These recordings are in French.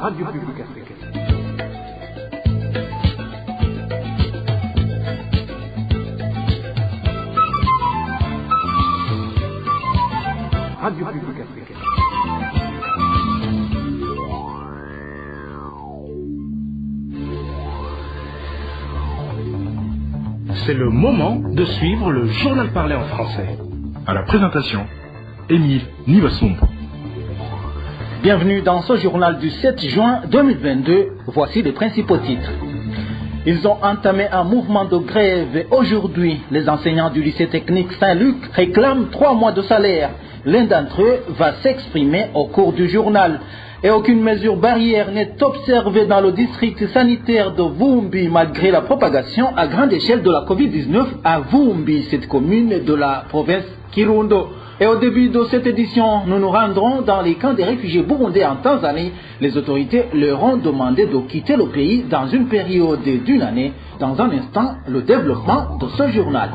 Radio Publique Africaine. Radio Publique Africaine. C'est le moment de suivre le journal parlé en français. À la présentation, Émile Nivasumpo. Bienvenue dans ce journal du 7 juin 2022. Voici les principaux titres. Ils ont entamé un mouvement de grève aujourd'hui. Les enseignants du lycée technique Saint-Luc réclament 3 mois de salaire. L'un d'entre eux va s'exprimer au cours du journal. Et aucune mesure barrière n'est observée dans le district sanitaire de Vumbi malgré la propagation à grande échelle de la Covid-19 à Vumbi, cette commune de la province Kirundo. Et au début de cette édition, nous nous rendrons dans les camps des réfugiés burundais en Tanzanie. Les autorités leur ont demandé de quitter le pays dans une période d'une année. Dans un instant, le développement de ce journal.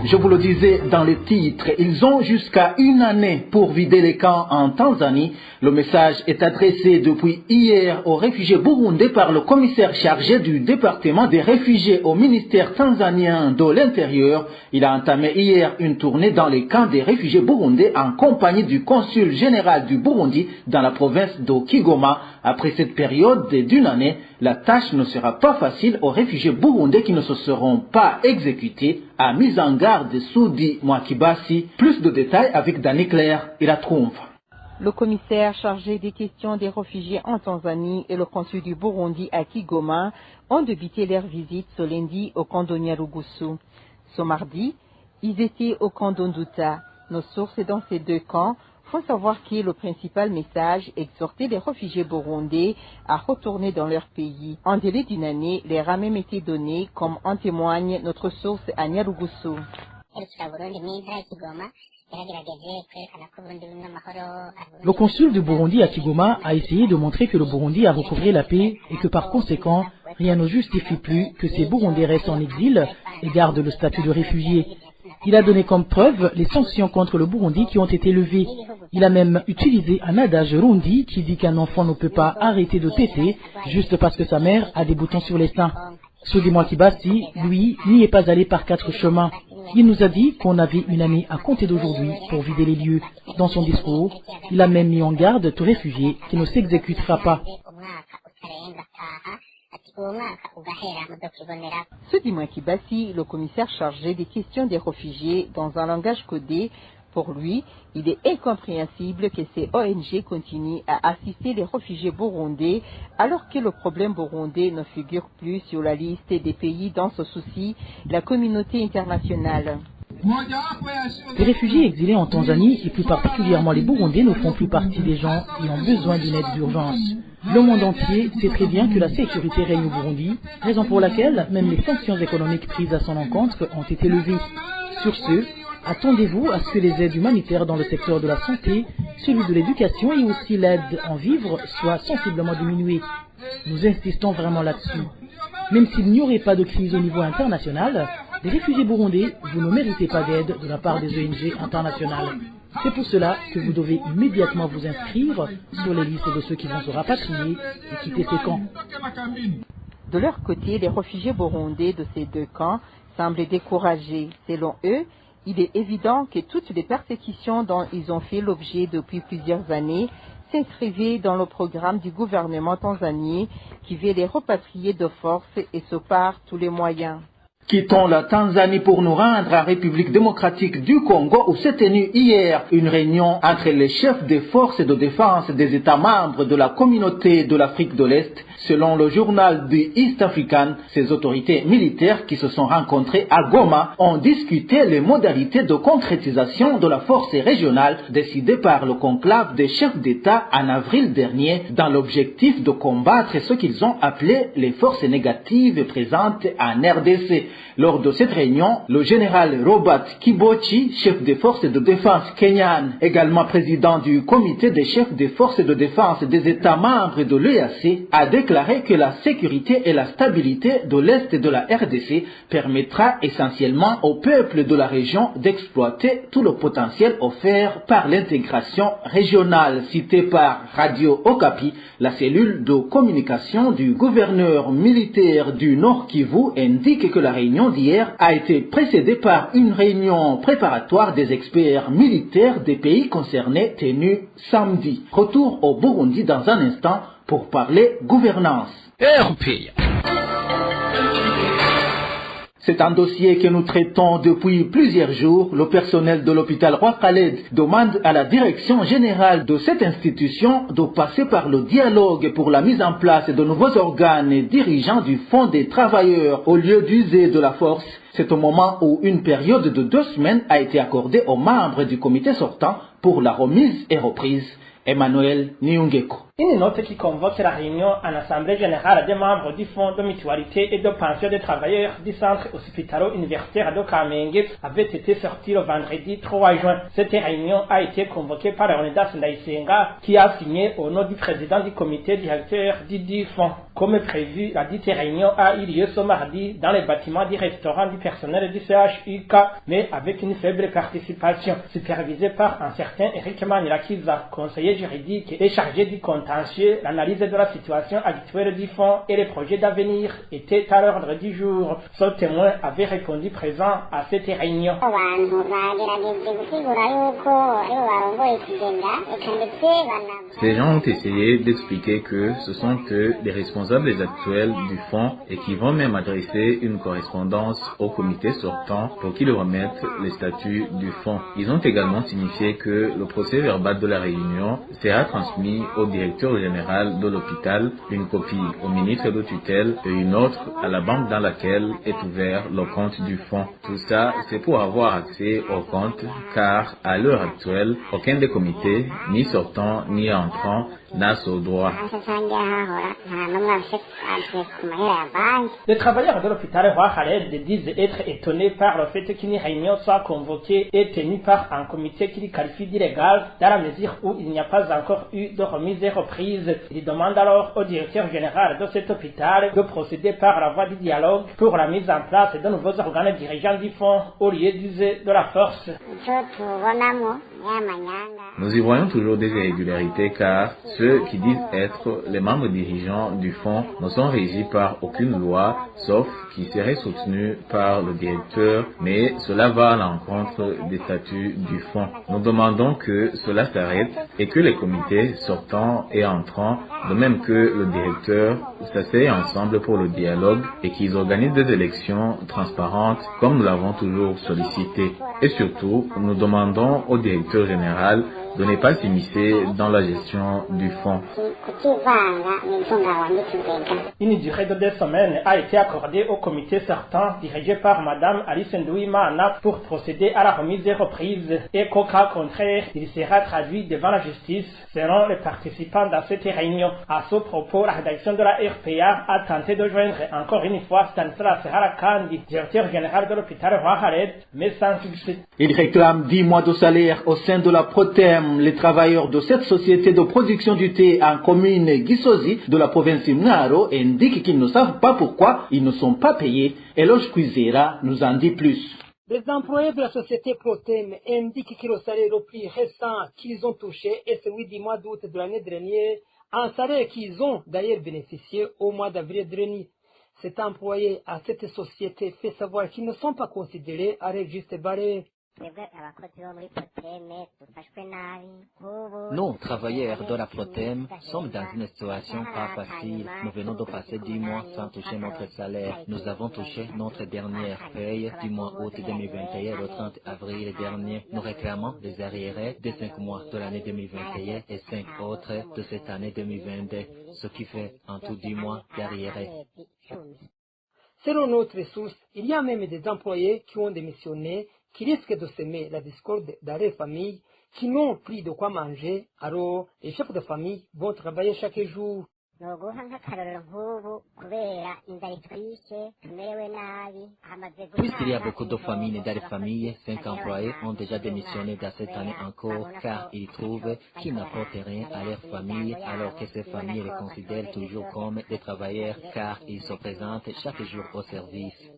Je vous le disais dans les titres, ils ont jusqu'à une année pour vider les camps en Tanzanie. Le message est adressé depuis hier aux réfugiés burundais par le commissaire chargé du département des réfugiés au ministère tanzanien de l'Intérieur. Il a entamé hier une tournée dans les camps des réfugiés burundais en compagnie du consul général du Burundi dans la province de Kigoma. Après cette période d'une année, la tâche ne sera pas facile aux réfugiés burundais qui ne se seront pas exécutés, a mis en garde Soudi Mwakibasi. Plus de détails avec Danny Claire et la Trompe. Le commissaire chargé des questions des réfugiés en Tanzanie et le consul du Burundi à Kigoma ont débuté leur visite ce lundi au camp de Nyarugusu. Ce mardi, ils étaient au camp d'Onduta. Nos sources dans ces deux camps font savoir que le principal message exhortait les réfugiés burundais à retourner dans leur pays. En délai d'une année, les a même été donnés, comme en témoigne notre source à Nyarugusu. Le consul du Burundi à Kigoma a essayé de montrer que le Burundi a recouvré la paix et que par conséquent, rien ne justifie plus que ces Burundais restent en exil et gardent le statut de réfugiés. Il a donné comme preuve les sanctions contre le Burundi qui ont été levées. Il a même utilisé un adage rundi qui dit qu'un enfant ne peut pas arrêter de téter juste parce que sa mère a des boutons sur les seins. Soudi Mwakibasi, lui, n'y est pas allé par 4 chemins. Il nous a dit qu'on avait une année à compter d'aujourd'hui pour vider les lieux. Dans son discours, il a même mis en garde tout réfugié qui ne s'exécutera pas. Soudi Mwakibasi, le commissaire chargé des questions des réfugiés dans un langage codé, pour lui, il est incompréhensible que ces ONG continuent à assister les réfugiés burundais alors que le problème burundais ne figure plus sur la liste des pays dont se soucie la communauté internationale. Les réfugiés exilés en Tanzanie, et plus particulièrement les Burundais, ne font plus partie des gens qui ont besoin d'une aide d'urgence. Le monde entier sait très bien que la sécurité règne au Burundi, raison pour laquelle même les sanctions économiques prises à son encontre ont été levées. Sur ce, attendez-vous à ce que les aides humanitaires dans le secteur de la santé, celui de l'éducation et aussi l'aide en vivres soient sensiblement diminuées. Nous insistons vraiment là-dessus. Même s'il n'y aurait pas de crise au niveau international, les réfugiés burundais, vous ne méritez pas d'aide de la part des ONG internationales. C'est pour cela que vous devez immédiatement vous inscrire sur les listes de ceux qui vont se rapatrier et quitter ces camps. De leur côté, les réfugiés burundais de ces deux camps semblent découragés. Selon eux, il est évident que toutes les persécutions dont ils ont fait l'objet depuis plusieurs années s'inscrivaient dans le programme du gouvernement tanzanien qui veut les repatrier de force et se par tous les moyens. Quittons la Tanzanie pour nous rendre à la République démocratique du Congo où s'est tenue hier une réunion entre les chefs des forces de défense des États membres de la communauté de l'Afrique de l'Est. Selon le journal du East African, ces autorités militaires qui se sont rencontrées à Goma ont discuté les modalités de concrétisation de la force régionale décidée par le conclave des chefs d'État en avril dernier dans l'objectif de combattre ce qu'ils ont appelé les forces négatives présentes en RDC. Lors de cette réunion, le général Robert Kibochi, chef des forces de défense kenyanes, également président du comité des chefs des forces de défense des États membres de l'EAC, a déclaré que la sécurité et la stabilité de l'Est de la RDC permettra essentiellement au peuple de la région d'exploiter tout le potentiel offert par l'intégration régionale. Citée par Radio Okapi, la cellule de communication du gouverneur militaire du Nord Kivu indique que la réunion d'hier a été précédée par une réunion préparatoire des experts militaires des pays concernés tenue samedi. Retour au Burundi dans un instant pour parler gouvernance. C'est un dossier que nous traitons depuis plusieurs jours. Le personnel de l'hôpital Roi Khaled demande à la direction générale de cette institution de passer par le dialogue pour la mise en place de nouveaux organes dirigeants du Fonds des travailleurs au lieu d'user de la force. C'est au moment où une période de 2 semaines a été accordée aux membres du comité sortant pour la remise et reprise. Emmanuel Niungeko. Une note qui convoque la réunion en assemblée générale des membres du Fonds de mutualité et de pension des travailleurs du centre hospitalo-universitaire de Kamenge avait été sortie le vendredi 3 juin. Cette réunion a été convoquée par Leonidas Ndaisenga qui a signé au nom du président du comité directeur du fonds. Comme prévu, la dite réunion a eu lieu ce mardi dans les bâtiments du restaurant du personnel du CHUK, mais avec une faible participation, supervisée par un certain Eric Manirakiza, conseiller juridique et chargé du contentieux. L'analyse de la situation actuelle du fonds et les projets d'avenir étaient à l'ordre du jour. Ce témoin avait répondu présent à cette réunion. Ces gens ont essayé d'expliquer que ce sont eux les responsables actuels du fonds et qui vont même adresser une correspondance au comité sortant pour qu'il remette les statuts du fonds. Ils ont également signifié que le procès verbal de la réunion sera transmis au directeur général de l'hôpital, une copie au ministre de tutelle et une autre à la banque dans laquelle est ouvert le compte du fonds. Tout ça, c'est pour avoir accès au compte, car à l'heure actuelle, aucun des comités, ni sortant ni entrant, n'a ce droit. Les travailleurs de l'hôpital Roi Khaled disent être étonnés par le fait qu'une réunion soit convoquée et tenue par un comité qui les qualifie d'illégal dans la mesure où il n'y a pas encore eu de remise et reprise. Ils demandent alors au directeur général de cet hôpital de procéder par la voie du dialogue pour la mise en place de nouveaux organes dirigeants du fonds au lieu d'user de la force. Nous y voyons toujours des irrégularités car ceux qui disent être les membres dirigeants du fonds ne sont régis par aucune loi, sauf qui serait soutenu par le directeur, mais cela va à l'encontre des statuts du fonds. Nous demandons que cela s'arrête et que les comités sortants et entrants, de même que le directeur, s'asseyent ensemble pour le dialogue et qu'ils organisent des élections transparentes comme nous l'avons toujours sollicité. Et surtout, nous demandons au directeur général de ne pas s'immiscer dans la gestion du fonds. Une durée de 2 semaines a été accordée au comité sortant dirigé par Madame Alice Ndouimana pour procéder à la remise et reprise et qu'au cas contraire, il sera traduit devant la justice selon les participants dans cette réunion. À ce propos, la rédaction de la RPA a tenté de joindre encore une fois Stanislas Harakandi, directeur général de l'hôpital Roi Khaled, mais sans succès. Il réclame 10 mois de salaire au sein de la Protem. Les travailleurs de cette société de production du thé en commune Gisozi de la province Mwaro indiquent qu'ils ne savent pas pourquoi ils ne sont pas payés. Eloge Kwizera nous en dit plus. Les employés de la société Protem indiquent que le salaire le plus récent qu'ils ont touché est celui du mois d'août de l'année dernière, un salaire qu'ils ont d'ailleurs bénéficié au mois d'avril dernier. Cet employé à cette société fait savoir qu'ils ne sont pas considérés à registre barré. Nous, travailleurs de la Protem, sommes dans une situation pas facile. Nous venons de passer 10 mois sans toucher notre salaire. Nous avons touché notre dernière paye du mois août 2021 le 30 avril dernier. Nous réclamons des arriérés de 5 mois de l'année 2021 et 5 autres de cette année 2022, ce qui fait en tout 10 mois d'arriérés. Selon notre source, il y a même des employés qui ont démissionné, qui risquent de semer la discorde dans les familles, qui n'ont plus de quoi manger, alors les chefs de famille vont travailler chaque jour. Puisqu'il y a beaucoup de familles dans les familles, 5 employés ont déjà démissionné dans cette année encore car ils trouvent qu'ils n'apportent rien à leur famille alors que ces familles les considèrent toujours comme des travailleurs car ils se présentent chaque jour au service.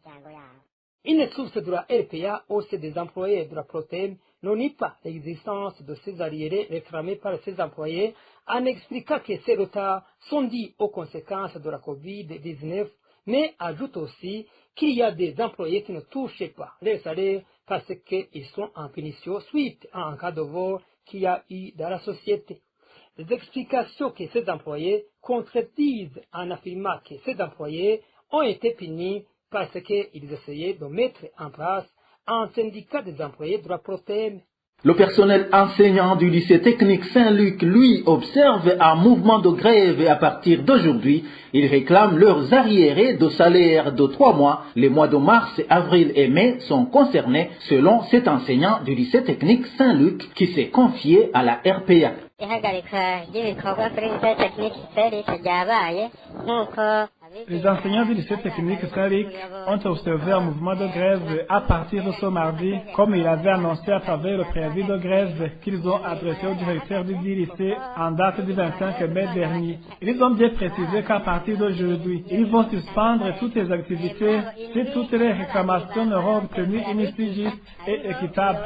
Une source de la RPA, hausse des employés de la Protem, ne nie pas l'existence de ces arriérés réclamés par ces employés en expliquant que ces retards sont dus aux conséquences de la COVID-19, mais ajoute aussi qu'il y a des employés qui ne touchent pas les salaires parce qu'ils sont en punition suite à un cas de vol qu'il y a eu dans la société. Les explications que ces employés contredisent en affirmant que ces employés ont été punis parce qu'ils essayaient de mettre en place un syndicat des employés de la Protem. Le personnel enseignant du lycée technique Saint-Luc, lui, observe un mouvement de grève à partir d'aujourd'hui. Ils réclament leurs arriérés de salaire de 3 mois. Les mois de mars, avril et mai sont concernés, selon cet enseignant du lycée technique Saint-Luc qui s'est confié à la RPA. Les enseignants du lycée technique Saint-Luc ont observé un mouvement de grève à partir de ce mardi, comme ils avaient annoncé à travers le préavis de grève qu'ils ont adressé au directeur du lycée en date du 25 mai dernier. Ils ont bien précisé qu'à partir d'aujourd'hui, ils vont suspendre toutes les activités si toutes les réclamations n'auront obtenu une issue juste et équitable.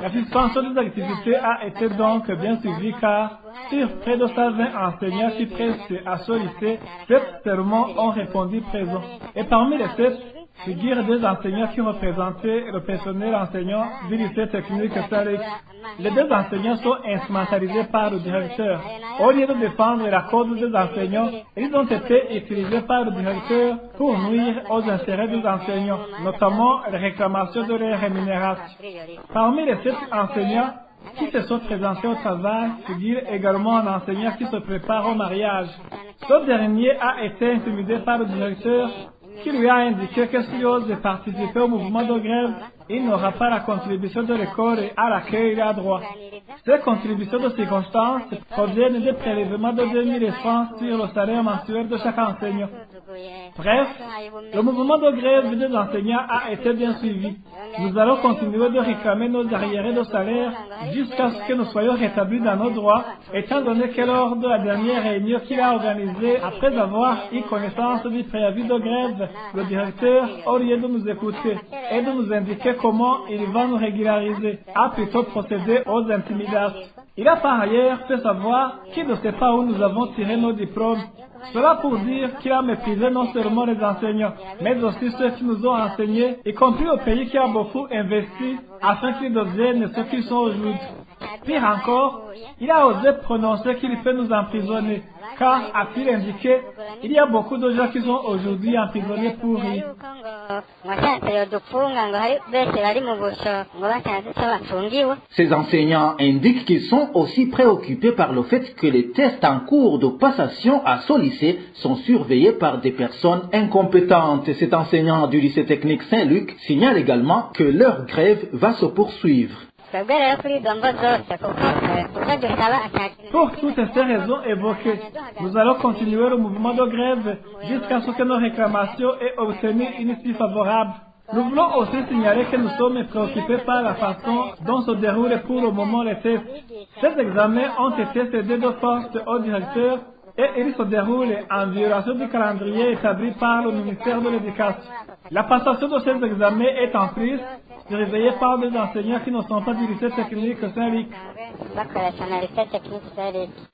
La suspension des activités a été donc bien suivie car sur près de 120 enseignants qui prestent à ce lycée, 7 seulement ont répondu présent. Et parmi les 7, figurent 2 enseignants qui représentaient le personnel enseignant du lycée technique Saint-Luc. Les 2 enseignants sont instrumentalisés par le directeur. Au lieu de défendre la cause des enseignants, ils ont été utilisés par le directeur pour nuire aux intérêts des enseignants, notamment les réclamations de leur rémunération. Parmi les 7 enseignants qui se sont présentés au travail, figure également un enseignant qui se prépare au mariage. Ce dernier a été intimidé par le directeur qui lui a indiqué que s'il ose participer au mouvement de grève, il n'aura pas la contribution de l'école à laquelle il a droit. Ces contributions de circonstances proviennent des prélèvements de 2000 francs sur le salaire mensuel de chaque enseignant. Bref, le mouvement de grève des enseignants a été bien suivi. Nous allons continuer de réclamer nos arriérés de salaire jusqu'à ce que nous soyons rétablis dans nos droits, étant donné que lors de la dernière réunion qu'il a organisée, après avoir eu connaissance du préavis de grève, le directeur, au lieu de nous écouter et de nous indiquer comment il va nous régulariser, a plutôt procédé aux intimidations. Il a par ailleurs fait savoir qu'il ne sait pas où nous avons tiré nos diplômes. Cela pour dire qu'il a méprisé non seulement les enseignants, mais aussi ceux qui nous ont enseignés, y compris au pays qui a beaucoup investi afin qu'ils deviennent ce qu'ils sont aujourd'hui. Pire encore, il a osé prononcer qu'il peut nous emprisonner, car, a-t-il indiqué, il y a beaucoup de gens qui sont aujourd'hui emprisonnés pour rien. Ces enseignants indiquent qu'ils sont aussi préoccupés par le fait que les tests en cours de passation à ce lycée sont surveillés par des personnes incompétentes. Cet enseignant du lycée technique Saint-Luc signale également que leur grève va se poursuivre. Pour toutes ces raisons évoquées, nous allons continuer le mouvement de grève jusqu'à ce que nos réclamations aient obtenu une issue favorable. Nous voulons aussi signaler que nous sommes préoccupés par la façon dont se déroulent pour le moment les tests. Ces examens ont été cédés de force au directeur et ils se déroulent en violation du calendrier établi par le ministère de l'Éducation. La passation de ces examens est en prise, surveillée par des enseignants qui ne sont pas du lycée technique Saint-Luc.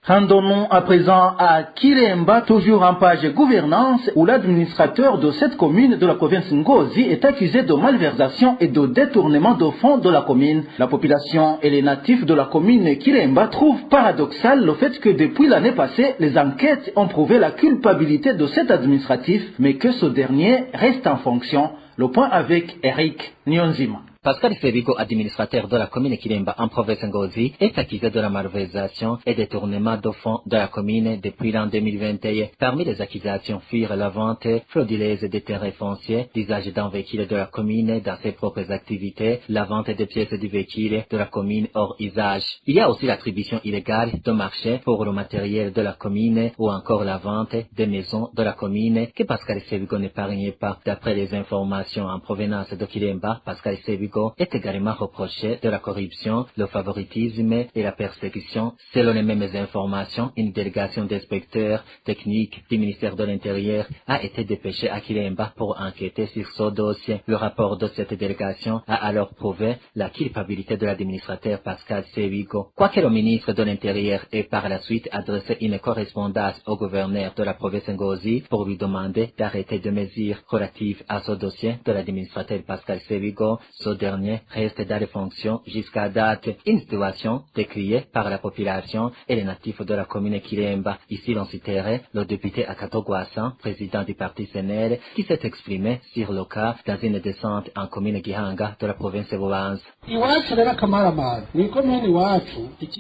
Rendons-nous à présent à Kiremba, toujours en page gouvernance, où l'administrateur de cette commune de la province Ngozi est accusé de malversation et de détournement de fonds de la commune. La population et les natifs de la commune Kiremba trouvent paradoxal le fait que depuis l'année passée, les enquêtes ont prouvé la culpabilité de cet administratif, mais que ce dernier reste en fonction. Le point avec Eric Nyonzima. Pascal Sebigo, administrateur de la commune Kiremba en province Ngozi, est accusé de la malversation et détournement de fonds de la commune depuis l'an 2021. Parmi les accusations furent la vente frauduleuse des terrains fonciers, l'usage d'un véhicule de la commune dans ses propres activités, la vente des pièces du véhicule de la commune hors usage. Il y a aussi l'attribution illégale de marché pour le matériel de la commune ou encore la vente des maisons de la commune que Pascal Sebigo n'épargnait pas. D'après les informations en provenance de Kiremba, Pascal Sebigo est également reproché de la corruption, le favoritisme et la persécution. Selon les mêmes informations, une délégation d'inspecteurs techniques du ministère de l'Intérieur a été dépêchée à Kiremba pour enquêter sur ce dossier. Le rapport de cette délégation a alors prouvé la culpabilité de l'administrateur Pascal Sebigo. Quoique le ministre de l'Intérieur ait par la suite adressé une correspondance au gouverneur de la province Ngozi pour lui demander d'arrêter de mesures relatives à ce dossier de l'administrateur Pascal Sebigo, ce dernier reste dans les fonctions jusqu'à date. Une situation décriée par la population et les natifs de la commune Kiremba. Ici, l'on citerait le député Akato Gwassan, président du parti CNL, qui s'est exprimé sur le cas dans une descente en commune Gihanga de la province Bubanza.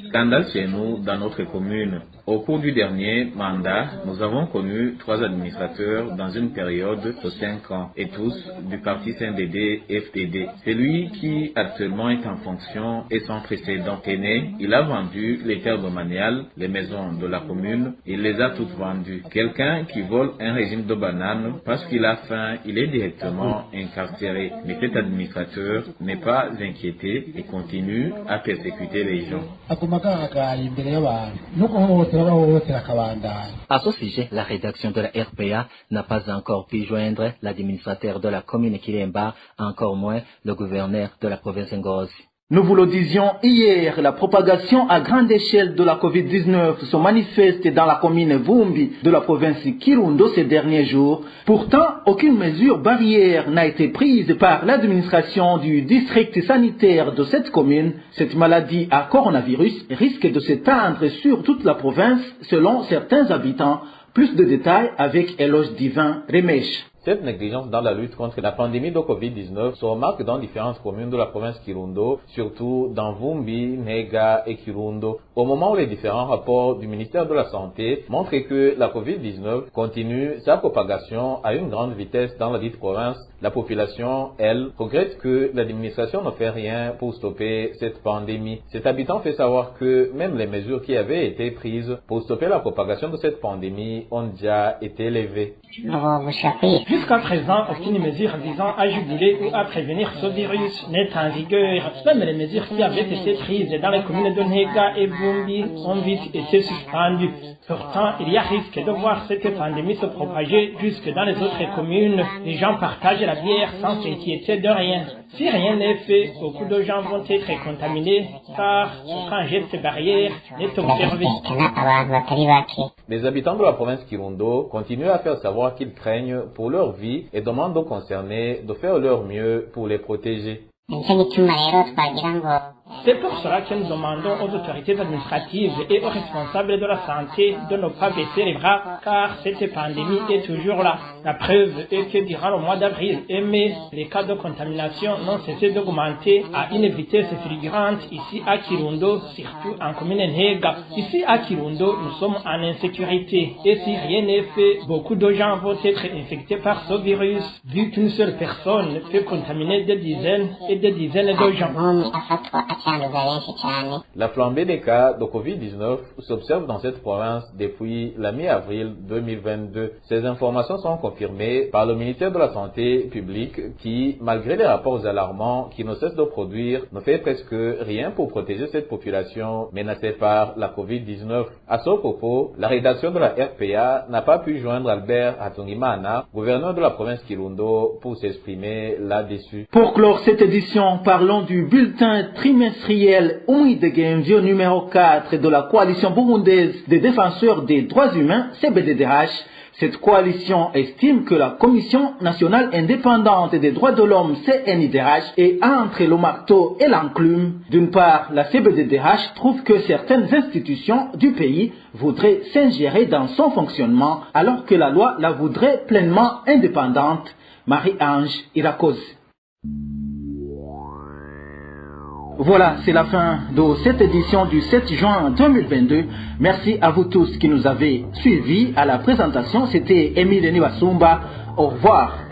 Scandale chez nous, dans notre commune. Au cours du dernier mandat, nous avons connu 3 administrateurs dans une période de 5 ans, et tous du parti CNDD-FDD. Celui qui actuellement est en fonction est sans précédent. Né, il a vendu les terres domaniales, les maisons de la commune, il les a toutes vendues. Quelqu'un qui vole un régime de bananes parce qu'il a faim, il est directement incarcéré. Mais cet administrateur n'est pas inquiété et continue à persécuter les gens. À ce sujet, la rédaction de la RPA n'a pas encore pu joindre l'administrateur de la commune Kiremba, encore moins le gouverneur de la province Ngozi. Nous vous le disions hier, la propagation à grande échelle de la Covid-19 se manifeste dans la commune Vumbi de la province Kirundo ces derniers jours. Pourtant, aucune mesure barrière n'a été prise par l'administration du district sanitaire de cette commune. Cette maladie à coronavirus risque de s'étendre sur toute la province selon certains habitants. Plus de détails avec Éloge Divin Remèche. Cette négligence dans la lutte contre la pandémie de Covid-19 se remarque dans différentes communes de la province Kirundo, surtout dans Vumbi, Nega et Kirundo, au moment où les différents rapports du ministère de la Santé montrent que la Covid-19 continue sa propagation à une grande vitesse dans la dite province. La population, elle, regrette que l'administration ne fait rien pour stopper cette pandémie. Cet habitant fait savoir que même les mesures qui avaient été prises pour stopper la propagation de cette pandémie ont déjà été levées. Jusqu'à présent, aucune mesure visant à juguler ou à prévenir ce virus n'est en vigueur. Même les mesures qui avaient été prises dans les communes de Nega et Vumbi ont vite été suspendues. Pourtant, il y a risque de voir cette pandémie se propager jusque dans les autres communes. Les gens partagent la bière sans s'inquiéter de rien. Si rien n'est fait, beaucoup de gens vont être contaminés car aucun geste barrière n'est observé. Les habitants de la province Kirundo continuent à faire savoir qu'ils craignent pour leur vie et demandent aux concernés de faire leur mieux pour les protéger. C'est pour cela que nous demandons aux autorités administratives et aux responsables de la santé de ne pas baisser les bras, car cette pandémie est toujours là. La preuve est que durant le mois d'avril et mai, les cas de contamination n'ont cessé d'augmenter à une vitesse fulgurante ici à Kirundo, surtout en commune Nega. Ici à Kirundo, nous sommes en insécurité et si rien n'est fait, beaucoup de gens vont être infectés par ce virus, vu qu'une seule personne peut contaminer des dizaines et des dizaines de gens. La flambée des cas de Covid-19 s'observe dans cette province depuis la mi-avril 2022. Ces informations sont confirmées par le ministère de la Santé publique qui, malgré les rapports alarmants qui ne cessent de produire, ne fait presque rien pour protéger cette population menacée par la Covid-19. À ce propos, la rédaction de la RPA n'a pas pu joindre Albert Hatungimana, gouverneur de la province Kirundo, pour s'exprimer là-dessus. Pour clore cette édition, parlons du bulletin trimestriel Umwidegembyo numéro 4 de la coalition burundaise des défenseurs des droits humains, CBDDH. Cette coalition estime que la Commission nationale indépendante des droits de l'homme, CNIDH, est entre le marteau et l'enclume. D'une part, la CBDDH trouve que certaines institutions du pays voudraient s'ingérer dans son fonctionnement, alors que la loi la voudrait pleinement indépendante. Marie-Ange Irakoze. Voilà, c'est la fin de cette édition du 7 juin 2022. Merci à vous tous qui nous avez suivis. À la présentation, c'était Émile Nibasumba. Au revoir.